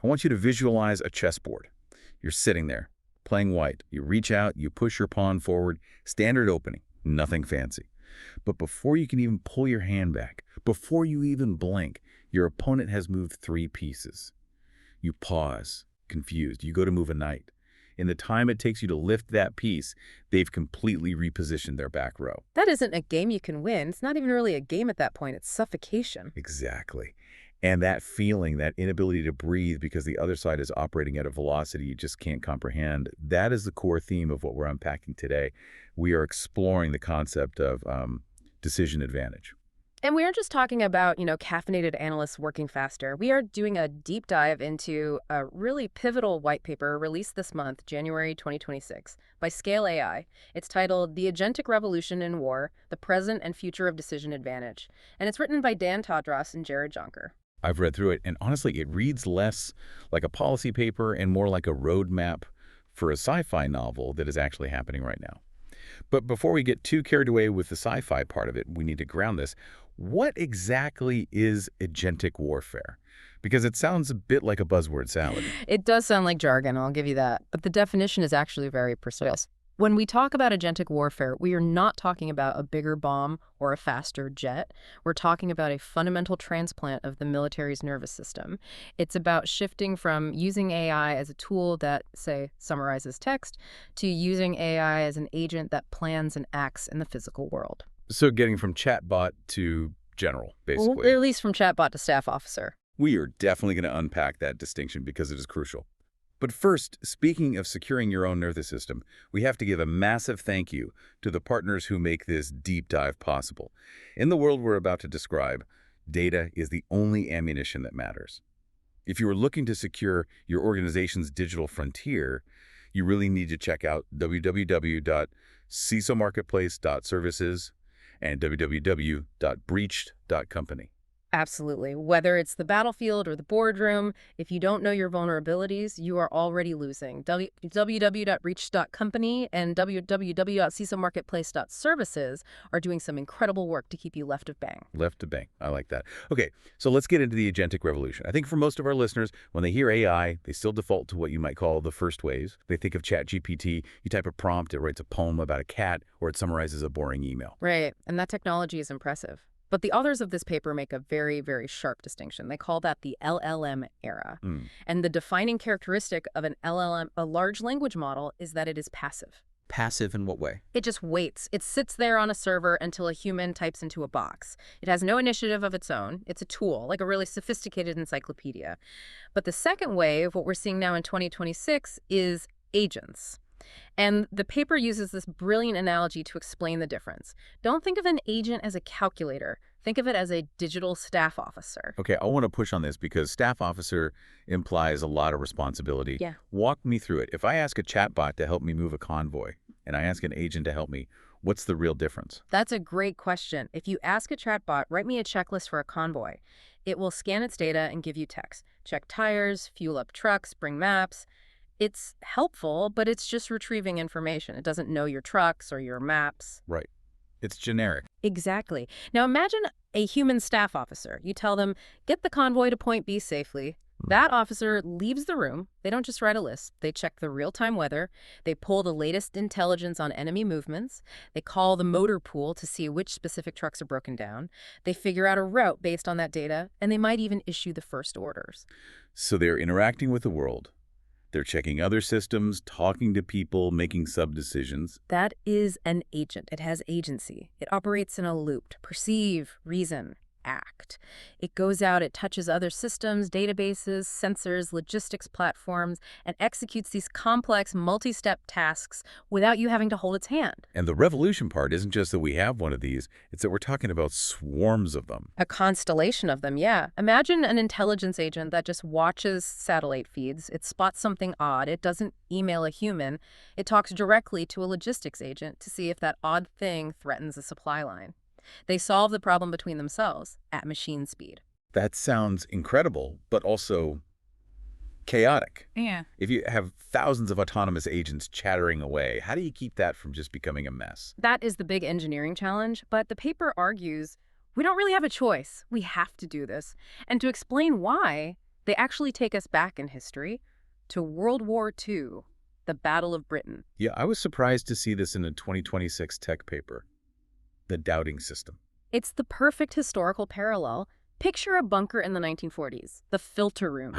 I want you to visualize a chessboard. You're sitting there, playing white. You reach out, you push your pawn forward, standard opening, nothing fancy. But before you can even pull your hand back, before you even blink, your opponent has moved 3 pieces. You pause, confused. You go to move a knight. In the time it takes you to lift that piece, they've completely repositioned their back row. That isn't a game you can win. It's not even really a game at that point. It's suffocation. Exactly. And that feeling, that inability to breathe because the other side is operating at a velocity you just can't comprehend, that is the core theme of what we're unpacking today. We are exploring the concept of decision advantage. And we aren't just talking about, caffeinated analysts working faster. We are doing a deep dive into a really pivotal white paper released this month, January 2026, by Scale AI. It's titled The Agentic Revolution in War, The Present and Future of Decision Advantage. And it's written by Dan Todros and Jared Jonker. I've read through it, and honestly, it reads less like a policy paper and more like a roadmap for a sci-fi novel that is actually happening right now. But before we get too carried away with the sci-fi part of it, we need to ground this. What exactly is agentic warfare? Because it sounds a bit like a buzzword salad. It does sound like jargon, I'll give you that. But the definition is actually very precise. When we talk about agentic warfare, we are not talking about a bigger bomb or a faster jet. We're talking about a fundamental transplant of the military's nervous system. It's about shifting from using AI as a tool that, say, summarizes text, to using AI as an agent that plans and acts in the physical world. So getting from chatbot to general, basically. Well, at least from chatbot to staff officer. We are definitely going to unpack that distinction because it is crucial. But first, speaking of securing your own nervous system, we have to give a massive thank you to the partners who make this deep dive possible. In the world we're about to describe, data is the only ammunition that matters. If you are looking to secure your organization's digital frontier, you really need to check out www.cisomarketplace.services and www.breached.company. Absolutely. Whether it's the battlefield or the boardroom, if you don't know your vulnerabilities, you are already losing. www.breach.company and www.cisomarketplace.services are doing some incredible work to keep you left of bang. Left of bang. I like that. Okay, so let's get into the agentic revolution. I think for most of our listeners, when they hear AI, they still default to what you might call the first waves. They think of ChatGPT. You type a prompt, it writes a poem about a cat, or it summarizes a boring email. Right, and that technology is impressive. But the authors of this paper make a very, very sharp distinction. They call that the LLM era. And the defining characteristic of an LLM, a large language model, is that it is passive. Passive in what way? It just waits. It sits there on a server until a human types into a box. It has no initiative of its own. It's a tool, like a really sophisticated encyclopedia. But the second wave, what we're seeing now in 2026, is agents. And the paper uses this brilliant analogy to explain the difference. Don't think of an agent as a calculator. Think of it as a digital staff officer. Okay, I want to push on this because staff officer implies a lot of responsibility. Yeah. Walk me through it. If I ask a chatbot to help me move a convoy and I ask an agent to help me, what's the real difference? That's a great question. If you ask a chatbot, write me a checklist for a convoy, it will scan its data and give you text. Check tires, fuel up trucks, bring maps. It's helpful, but it's just retrieving information. It doesn't know your trucks or your maps. Right. It's generic. Exactly. Now imagine a human staff officer. You tell them, get the convoy to point B safely. That officer leaves the room. They don't just write a list. They check the real-time weather. They pull the latest intelligence on enemy movements. They call the motor pool to see which specific trucks are broken down. They figure out a route based on that data, and they might even issue the first orders. So they're interacting with the world. They're checking other systems, talking to people, making sub-decisions. That is an agent. It has agency. It operates in a loop to perceive, reason, act. It goes out, it touches other systems, databases, sensors, logistics platforms, and executes these complex multi-step tasks without you having to hold its hand. And the revolution part isn't just that we have one of these, it's that we're talking about swarms of them. A constellation of them, yeah. Imagine an intelligence agent that just watches satellite feeds. It spots something odd. It doesn't email a human. It talks directly to a logistics agent to see if that odd thing threatens a supply line. They solve the problem between themselves at machine speed. That sounds incredible, but also chaotic. Yeah. If you have thousands of autonomous agents chattering away, how do you keep that from just becoming a mess? That is the big engineering challenge, but the paper argues we don't really have a choice. We have to do this. And to explain why, They actually take us back in history to World War II, the Battle of Britain. Yeah, I was surprised to see this in a 2026 tech paper, the doubting system. It's the perfect historical parallel. Picture a bunker in the 1940s, the filter room.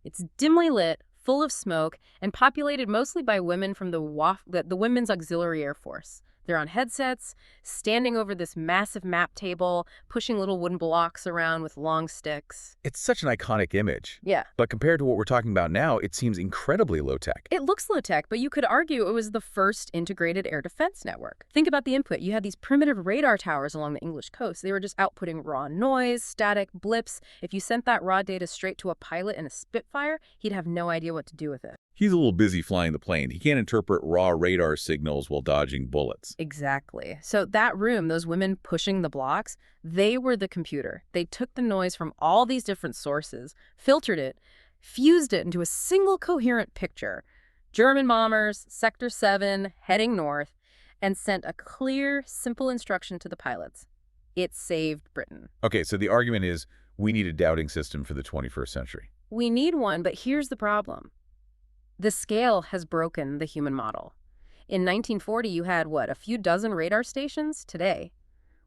It's dimly lit, full of smoke, and populated mostly by women from the Women's Auxiliary Air Force. They're on headsets, standing over this massive map table, pushing little wooden blocks around with long sticks. It's such an iconic image. Yeah. But compared to what we're talking about now, it seems incredibly low-tech. It looks low-tech, but you could argue it was the first integrated air defense network. Think about the input. You had these primitive radar towers along the English coast. They were just outputting raw noise, static, blips. If you sent that raw data straight to a pilot in a Spitfire, he'd have no idea what to do with it. He's a little busy flying the plane. He can't interpret raw radar signals while dodging bullets. Exactly. So that room, those women pushing the blocks, they were the computer. They took the noise from all these different sources, filtered it, fused it into a single coherent picture. German bombers, Sector 7, heading north, and sent a clear, simple instruction to the pilots. It saved Britain. Okay, so the argument is we need a doubting system for the 21st century. We need one, but here's the problem. The scale has broken the human model. In 1940, you had, a few dozen radar stations? Today,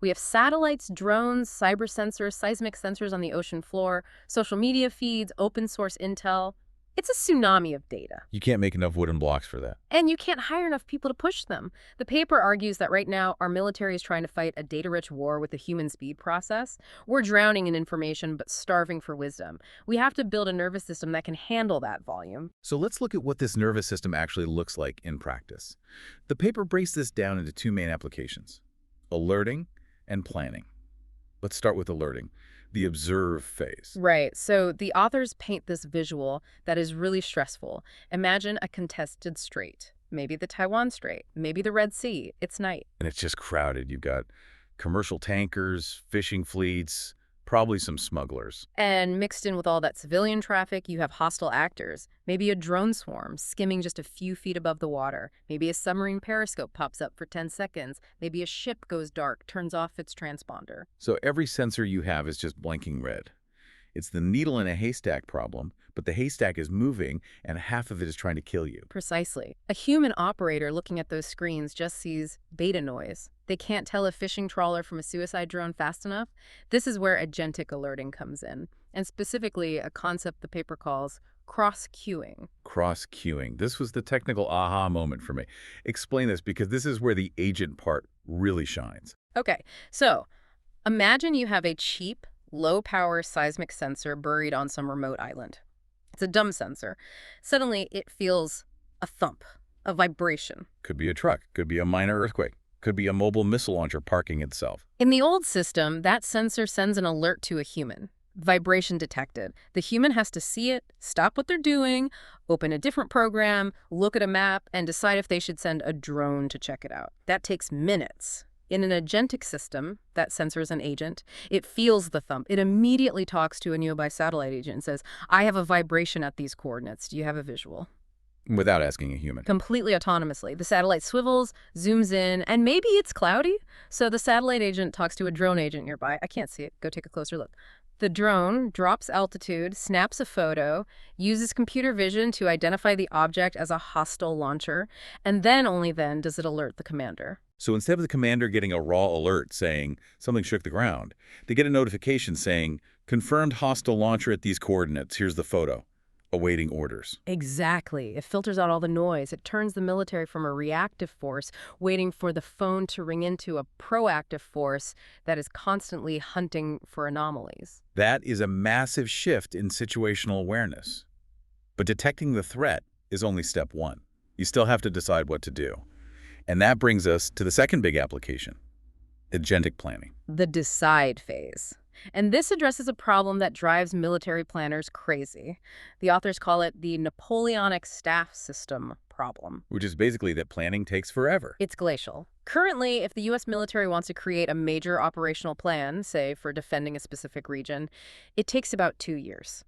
we have satellites, drones, cyber sensors, seismic sensors on the ocean floor, social media feeds, open source intel. It's a tsunami of data. You can't make enough wooden blocks for that. And you can't hire enough people to push them. The paper argues that right now, our military is trying to fight a data-rich war with the human speed process. We're drowning in information, but starving for wisdom. We have to build a nervous system that can handle that volume. So let's look at what this nervous system actually looks like in practice. The paper breaks this down into two main applications: alerting and planning. Let's start with alerting. The observe phase. Right. So the authors paint this visual that is really stressful. Imagine a contested strait. Maybe the Taiwan Strait. Maybe the Red Sea. It's night. And it's just crowded. You've got commercial tankers, fishing fleets, probably some smugglers. And mixed in with all that civilian traffic, you have hostile actors. Maybe a drone swarm skimming just a few feet above the water. Maybe a submarine periscope pops up for 10 seconds. Maybe a ship goes dark, turns off its transponder. So every sensor you have is just blinking red. It's the needle in a haystack problem, but the haystack is moving and half of it is trying to kill you. Precisely. A human operator looking at those screens just sees beta noise. They can't tell a fishing trawler from a suicide drone fast enough. This is where agentic alerting comes in, and specifically a concept the paper calls cross-queuing. Cross-queuing. This was the technical aha moment for me. Explain this, because this is where the agent part really shines. Okay, so imagine you have a cheap, low-power seismic sensor buried on some remote island. It's a dumb sensor. Suddenly, it feels a thump, a vibration. Could be a truck, could be a minor earthquake, could be a mobile missile launcher parking itself. In the old system, that sensor sends an alert to a human. Vibration detected. The human has to see it, stop what they're doing, open a different program, look at a map, and decide if they should send a drone to check it out. That takes minutes. In an agentic system, that sensor is an agent. It feels the thump. It immediately talks to a nearby satellite agent and says, I have a vibration at these coordinates. Do you have a visual? Without asking a human. Completely autonomously. The satellite swivels, zooms in, and maybe it's cloudy. So the satellite agent talks to a drone agent nearby. I can't see it. Go take a closer look. The drone drops altitude, snaps a photo, uses computer vision to identify the object as a hostile launcher, and then only then does it alert the commander. So instead of the commander getting a raw alert saying something shook the ground, they get a notification saying, confirmed hostile launcher at these coordinates. Here's the photo. Awaiting orders. Exactly. It filters out all the noise. It turns the military from a reactive force waiting for the phone to ring into a proactive force that is constantly hunting for anomalies. That is a massive shift in situational awareness. But detecting the threat is only step one. You still have to decide what to do. And that brings us to the second big application, agentic planning. The decide phase. And this addresses a problem that drives military planners crazy. The authors call it the Napoleonic staff system problem. Which is basically that planning takes forever. It's glacial. Currently, if the U.S. military wants to create a major operational plan, say for defending a specific region, it takes about 2 years.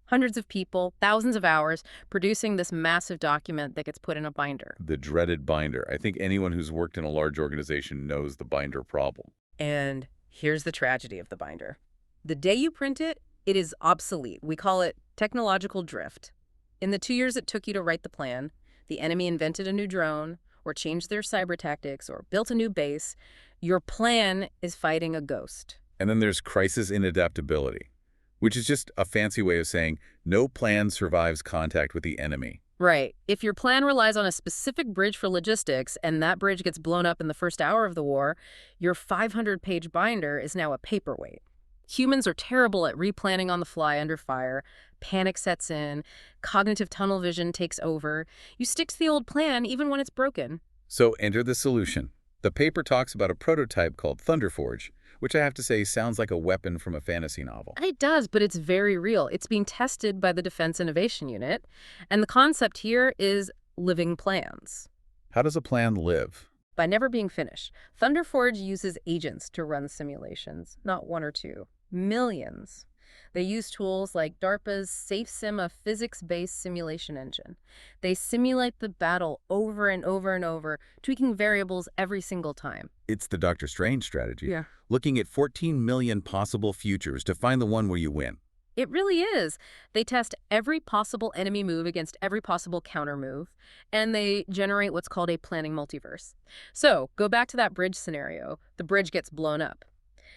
Hundreds of people, thousands of hours, producing this massive document that gets put in a binder. The dreaded binder. I think anyone who's worked in a large organization knows the binder problem. And here's the tragedy of the binder. The day you print it, it is obsolete. We call it Technological drift. In the 2 years it took you to write the plan, the enemy invented a new drone, or changed their cyber tactics, or built a new base. Your plan is fighting a ghost. And then there's crisis in adaptability, which is just a fancy way of saying no plan survives contact with the enemy. Right. If your plan relies on a specific bridge for logistics and that bridge gets blown up in the first hour of the war, your 500-page binder is now a paperweight. Humans are terrible at replanning on the fly under fire. Panic sets in. Cognitive tunnel vision takes over. You stick to the old plan even when it's broken. So enter the solution. The paper talks about a prototype called Thunderforge, which I have to say sounds like a weapon from a fantasy novel. It does, but it's very real. It's being tested by the Defense Innovation Unit. And the concept here is living plans. How does a plan live? By never being finished. Thunderforge uses agents to run simulations, not one or two. Millions. They use tools like DARPA's SafeSim, a physics-based simulation engine. They simulate the battle over and over and over, tweaking variables every single time. It's the Dr. Strange strategy. Yeah. Looking at 14 million possible futures to find the one where you win. It really is. They test every possible enemy move against every possible counter move, and they generate what's called a planning multiverse. So, go back to that bridge scenario. The bridge gets blown up.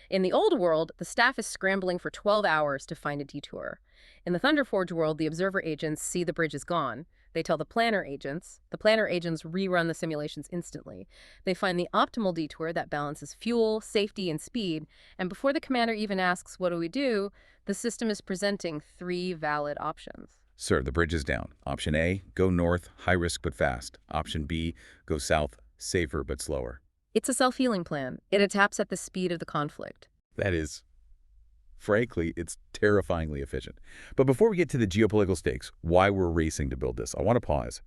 In the old world, the staff is scrambling for 12 hours to find a detour. In the Thunderforge world, the observer agents see the bridge is gone. They tell the planner agents. The planner agents rerun the simulations instantly. They find the optimal detour that balances fuel, safety, and speed. And before the commander even asks, what do we do, the system is presenting 3 valid options. Sir, the bridge is down. Option A, go north, high risk but fast. Option B, go south, safer but slower. It's a self-healing plan. It adapts at the speed of the conflict. That is, frankly, it's terrifyingly efficient. But before we get to the geopolitical stakes, why we're racing to build this, I want to pause.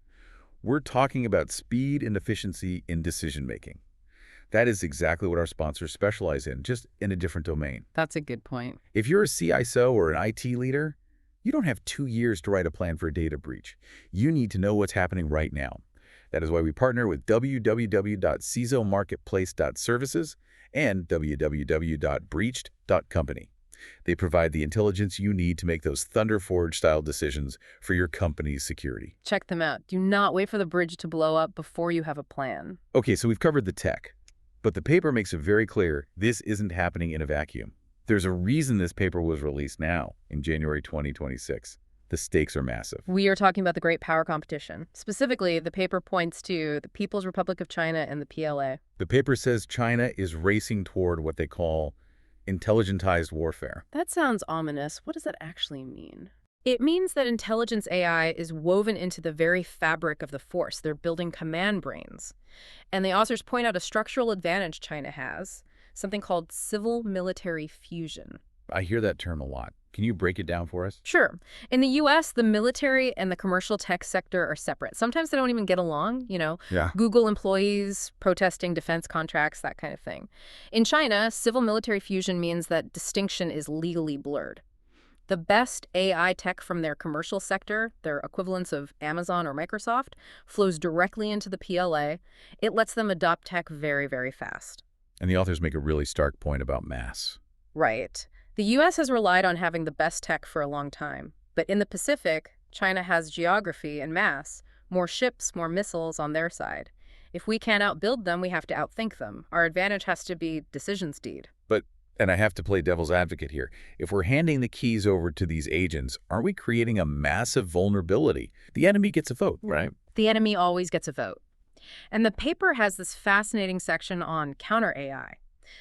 We're talking about speed and efficiency in decision-making. That is exactly what our sponsors specialize in, just in a different domain. That's a good point. If you're a CISO or an IT leader, you don't have 2 years to write a plan for a data breach. You need to know what's happening right now. That is why we partner with www.cisomarketplace.services and www.breached.company. They provide the intelligence you need to make those Thunderforge-style decisions for your company's security. Check them out. Do not wait for the bridge to blow up before you have a plan. Okay, so we've covered the tech, but the paper makes it very clear this isn't happening in a vacuum. There's a reason this paper was released now, in January 2026. The stakes are massive. We are talking about the great power competition. Specifically, the paper points to the People's Republic of China and the PLA. The paper says China is racing toward what they call intelligentized warfare. That sounds ominous. What does that actually mean? It means that intelligence AI is woven into the very fabric of the force. They're building command brains. And the authors point out a structural advantage China has, something called civil-military fusion. I hear that term a lot. Can you break it down for us? Sure. In the U.S., the military and the commercial tech sector are separate. Sometimes they don't even get along, Yeah. Google employees protesting defense contracts, that kind of thing. In China, civil-military fusion means that distinction is legally blurred. The best AI tech from their commercial sector, their equivalents of Amazon or Microsoft, flows directly into the PLA. It lets them adopt tech very, very fast. And the authors make a really stark point about mass. Right. The U.S. has relied on having the best tech for a long time. But in the Pacific, China has geography and mass, more ships, more missiles on their side. If we can't outbuild them, we have to outthink them. Our advantage has to be decision speed. And I have to play devil's advocate here. If we're handing the keys over to these agents, aren't we creating a massive vulnerability? The enemy gets a vote, right? The enemy always gets a vote. And the paper has this fascinating section on counter AI.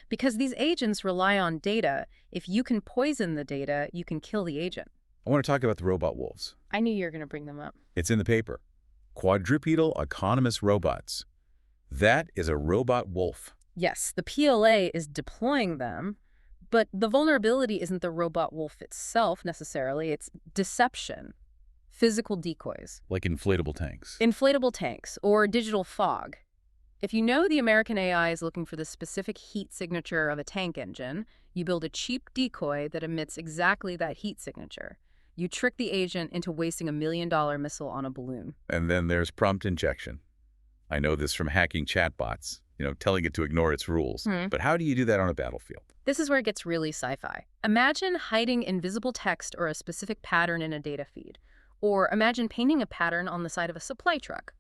Because these agents rely on data, if you can poison the data, you can kill the agent. I want to talk about the robot wolves. I knew you were going to bring them up. It's in the paper. Quadrupedal autonomous robots. That is a robot wolf. Yes, the PLA is deploying them, but the vulnerability isn't the robot wolf itself necessarily, it's deception, physical decoys. Like inflatable tanks. Inflatable tanks or digital fog. If you know the American AI is looking for the specific heat signature of a tank engine, you build a cheap decoy that emits exactly that heat signature. You trick the agent into wasting $1 million missile on a balloon. And then there's prompt injection. I know this from hacking chatbots. telling it to ignore its rules. Hmm. But how do you do that on a battlefield? This is where it gets really sci-fi. Imagine hiding invisible text or a specific pattern in a data feed. Or imagine painting a pattern on the side of a supply truck.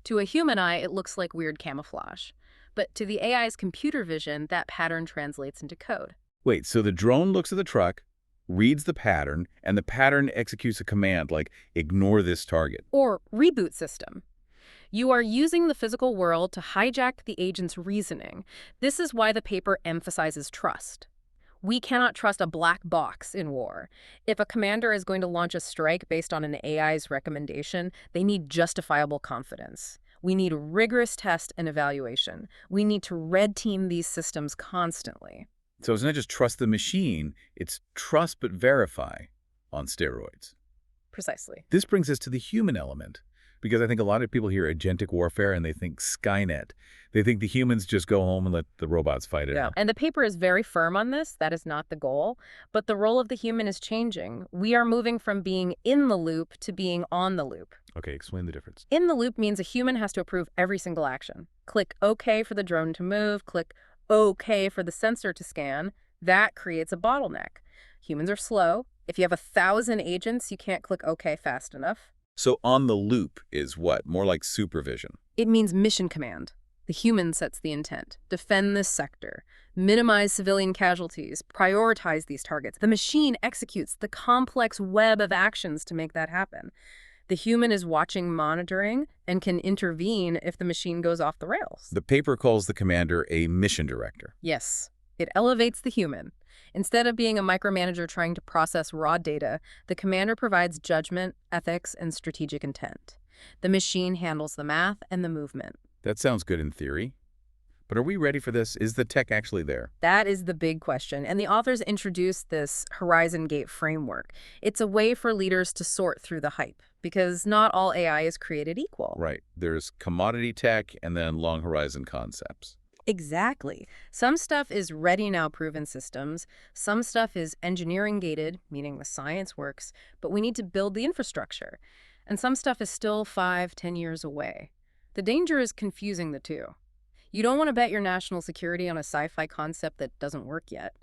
To a human eye, it looks like weird camouflage. But to the AI's computer vision, that pattern translates into code. Wait, so the drone looks at the truck, reads the pattern, and the pattern executes a command like, ignore this target. Or reboot system. You are using the physical world to hijack the agent's reasoning. This is why the paper emphasizes trust. We cannot trust a black box in war. If a commander is going to launch a strike based on an AI's recommendation, they need justifiable confidence. We need rigorous test and evaluation. We need to red team these systems constantly. So it's not just trust the machine, it's trust but verify on steroids. Precisely. This brings us to the human element, because I think a lot of people hear agentic warfare and they think Skynet. They think the humans just go home and let the robots fight it out. And the paper is very firm on this. That is not the goal. But the role of the human is changing. We are moving from being in the loop to being on the loop. Okay, explain the difference. In the loop means a human has to approve every single action. Click OK for the drone to move, click OK for the sensor to scan. That creates a bottleneck. Humans are slow. If you have 1,000 agents, you can't click OK fast enough. So on the loop is what? More like supervision. It means mission command. The human sets the intent. Defend this sector. Minimize civilian casualties. Prioritize these targets. The machine executes the complex web of actions to make that happen. The human is watching, monitoring, and can intervene if the machine goes off the rails. The paper calls the commander a mission director. Yes, it elevates the human. Instead of being a micromanager trying to process raw data, the commander provides judgment, ethics, and strategic intent. The machine handles the math and the movement. That sounds good in theory. But are we ready for this? Is the tech actually there? That is the big question, and the authors introduced this Horizon Gate framework. It's a way for leaders to sort through the hype, because not all AI is created equal. Right. There's commodity tech and then long horizon concepts. Exactly. Some stuff is ready now proven systems. Some stuff is engineering gated, meaning the science works, but we need to build the infrastructure. And some stuff is still 5-10 years away. The danger is confusing the two. You don't want to bet your national security on a sci-fi concept that doesn't work yet.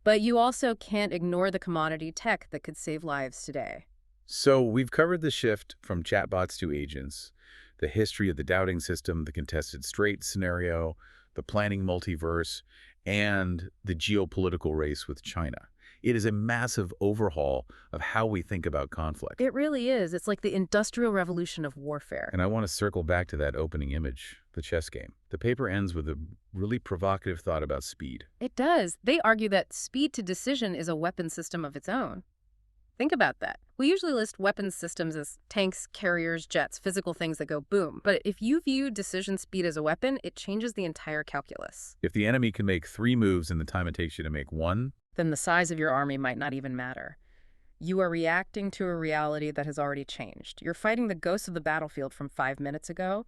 But you also can't ignore the commodity tech that could save lives today. So we've covered the shift from chatbots to agents, the history of the doubting system, the contested straight scenario, the planning multiverse, and the geopolitical race with China. It is a massive overhaul of how we think about conflict. It really is. It's like the industrial revolution of warfare. And I want to circle back to that opening image, the chess game. The paper ends with a really provocative thought about speed. It does. They argue that speed to decision is a weapon system of its own. Think about that. We usually list weapons systems as tanks, carriers, jets, physical things that go boom. But if you view decision speed as a weapon, it changes the entire calculus. If the enemy can make 3 moves in the time it takes you to make 1, then the size of your army might not even matter. You are reacting to a reality that has already changed. You're fighting the ghosts of the battlefield from 5 minutes ago.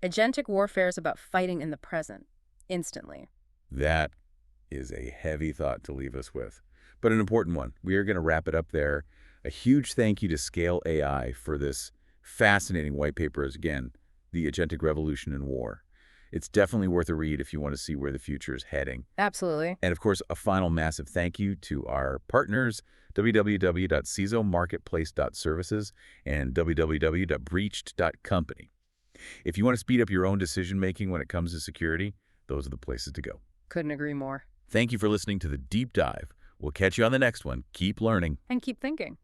Agentic warfare is about fighting in the present, instantly. that is a heavy thought to leave us with, but an important one. We are going to wrap it up there. A huge thank you to Scale AI for this fascinating white paper as, again, the Agentic Revolution in War. It's definitely worth a read if you want to see where the future is heading. Absolutely. And of course, a final massive thank you to our partners, www.CISOmarketplace.services and www.breached.company. If you want to speed up your own decision-making when it comes to security, those are the places to go. Couldn't agree more. Thank you for listening to The Deep Dive. We'll catch you on the next one. Keep learning. And keep thinking.